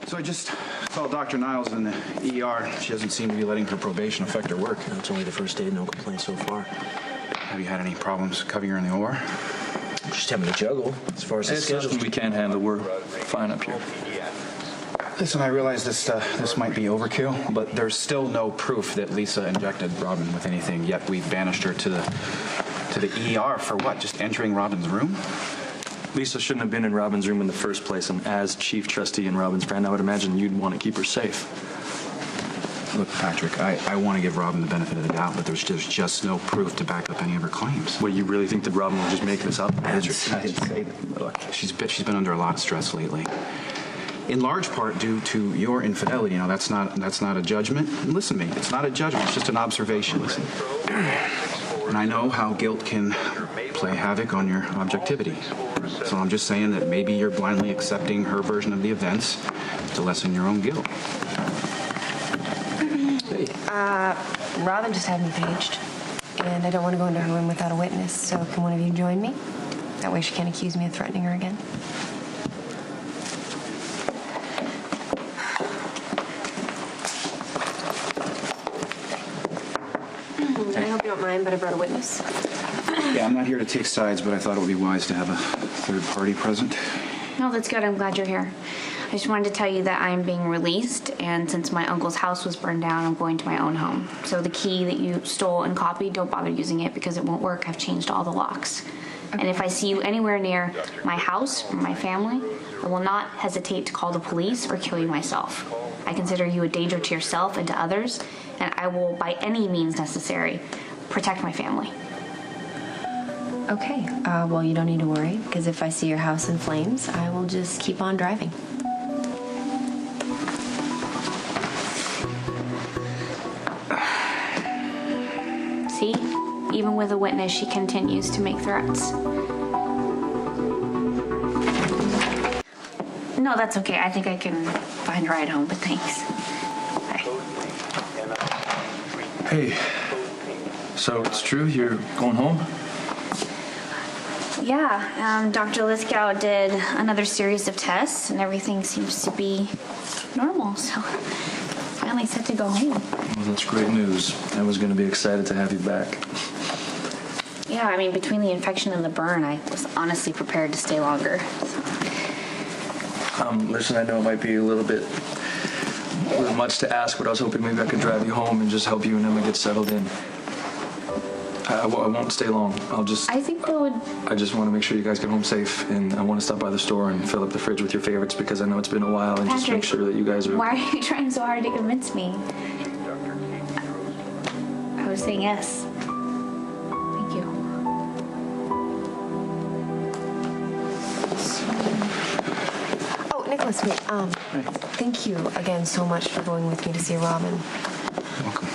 So I just saw Dr. Niles in the ER. She doesn't seem to be letting her probation affect her work. It's only the first day, no complaints so far. Have you had any problems covering her in the OR? Just having to juggle as far as the It's schedule. nothing we can't handle. We're fine up here. Listen, I realize this might be overkill, but there's still no proof that Lisa injected Robin with anything, yet we banished her to the ER for what? Just entering Robin's room? Lisa shouldn't have been in Robin's room in the first place, and as chief trustee and Robin's friend, I would imagine you'd want to keep her safe. Look, Patrick, I want to give Robin the benefit of the doubt, but there's just no proof to back up any of her claims. What, you really think that Robin will just make this up? Patrick, I didn't say that. Look, she's been under a lot of stress lately. In large part due to your infidelity. You know, that's not a judgment. And listen to me, it's not a judgment, it's just an observation. Listen. And I know how guilt can play havoc on your objectivity. So I'm just saying that maybe you're blindly accepting her version of the events to lessen your own guilt. Robin just had me paged, and I don't want to go into her room without a witness, so can one of you join me? That way she can't accuse me of threatening her again. I hope you don't mind, but I brought a witness. Yeah, I'm not here to take sides, but I thought it would be wise to have a third party present. No, that's good. I'm glad you're here. I just wanted to tell you that I'm being released, and since my uncle's house was burned down, I'm going to my own home. So the key that you stole and copied, don't bother using it because it won't work. I've changed all the locks. Okay. And if I see you anywhere near my house or my family, I will not hesitate to call the police or kill you myself. I consider you a danger to yourself and to others, and I will, by any means necessary, protect my family. Okay, well, you don't need to worry, because if I see your house in flames, I will just keep on driving. See? Even with a witness, she continues to make threats. No, that's okay. I think I can find a ride home, but thanks. Bye. Hey, so it's true? You're going home? Yeah, Dr. Lithgow did another series of tests, and everything seems to be normal, so finally set to go home. Well, that's great news. I was going to be excited to have you back. Yeah, I mean, between the infection and the burn, I was honestly prepared to stay longer. So. Listen, I know it might be a little much to ask, but I was hoping maybe I could drive you home and just help you and Emma get settled in. I won't stay long. I think that would... I just want to make sure you guys get home safe, and I want to stop by the store and fill up the fridge with your favorites because I know it's been a while, and Patrick, just make sure that you guys are... Why are you trying so hard to convince me? I was saying yes. Thank you. Oh, Nicholas, wait, thank you again so much for going with me to see Robin. You're welcome.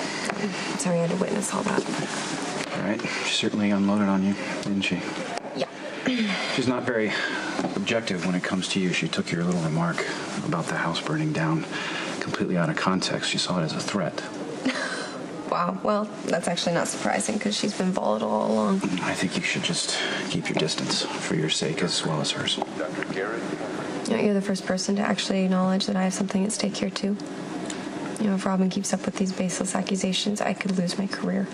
Sorry I had to witness all that. All right, she certainly unloaded on you, didn't she? Yeah. She's not very objective when it comes to you. She took your little remark about the house burning down completely out of context. She saw it as a threat. Wow, well, that's actually not surprising because she's been volatile all along. I think you should just keep your distance for your sake as well as hers. You know, you're the first person to actually acknowledge that I have something at stake here, too. You know, if Robin keeps up with these baseless accusations, I could lose my career.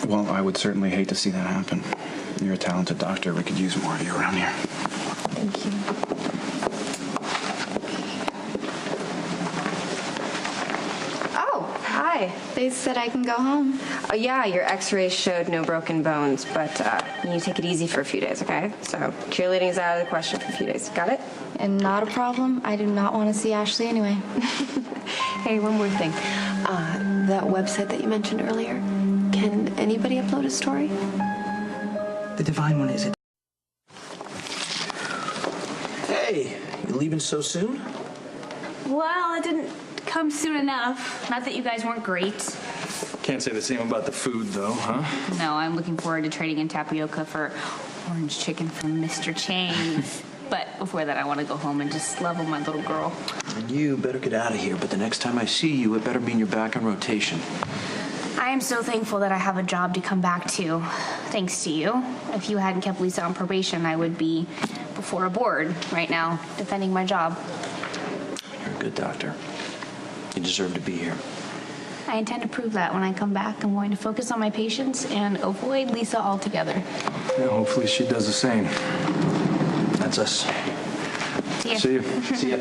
Well, I would certainly hate to see that happen. You're a talented doctor. We could use more of you around here. Thank you. Oh, hi. They said I can go home. Oh, yeah, your x-rays showed no broken bones, but you need to take it easy for a few days, okay? So cheerleading is out of the question for a few days. Got it? And not a problem. I do not want to see Ashley anyway. Hey, one more thing. That website that you mentioned earlier, can anybody upload a story? The divine one, is it? Hey, you leaving so soon? Well, it didn't come soon enough. Not that you guys weren't great. Can't say the same about the food, though, huh? No, I'm looking forward to trading in tapioca for orange chicken from Mr. Chang's. But before that, I want to go home and just level my little girl. And you better get out of here, but the next time I see you, it better mean you're back on rotation. I am so thankful that I have a job to come back to, thanks to you. If you hadn't kept Lisa on probation, I would be before a board right now, defending my job. You're a good doctor. You deserve to be here. I intend to prove that when I come back. I'm going to focus on my patients and avoid Lisa altogether. Yeah, hopefully she does the same. That's us. See ya. See you. See ya.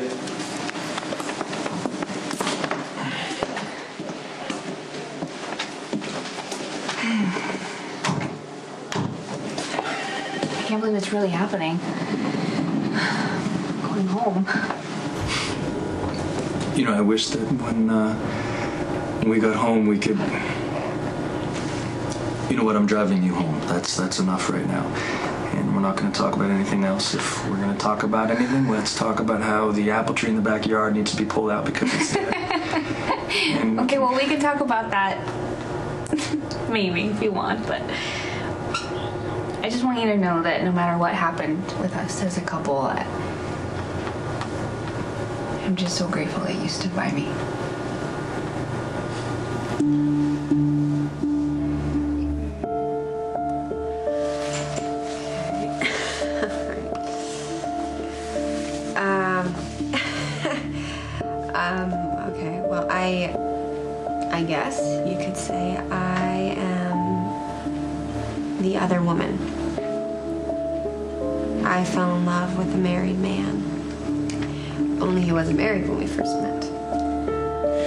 I can't believe it's really happening. I'm going home. You know, I wish that when we got home, we could. You know what? I'm driving you home. That's enough right now. And we're not going to talk about anything else. If we're going to talk about anything, let's talk about how the apple tree in the backyard needs to be pulled out because it's there. And Okay, well, we can talk about that maybe if you want, but I just want you to know that no matter what happened with us as a couple, I'm just so grateful that you stood by me. Okay, well, I guess you could say I am the other woman. I fell in love with a married man. Only he wasn't married when we first met.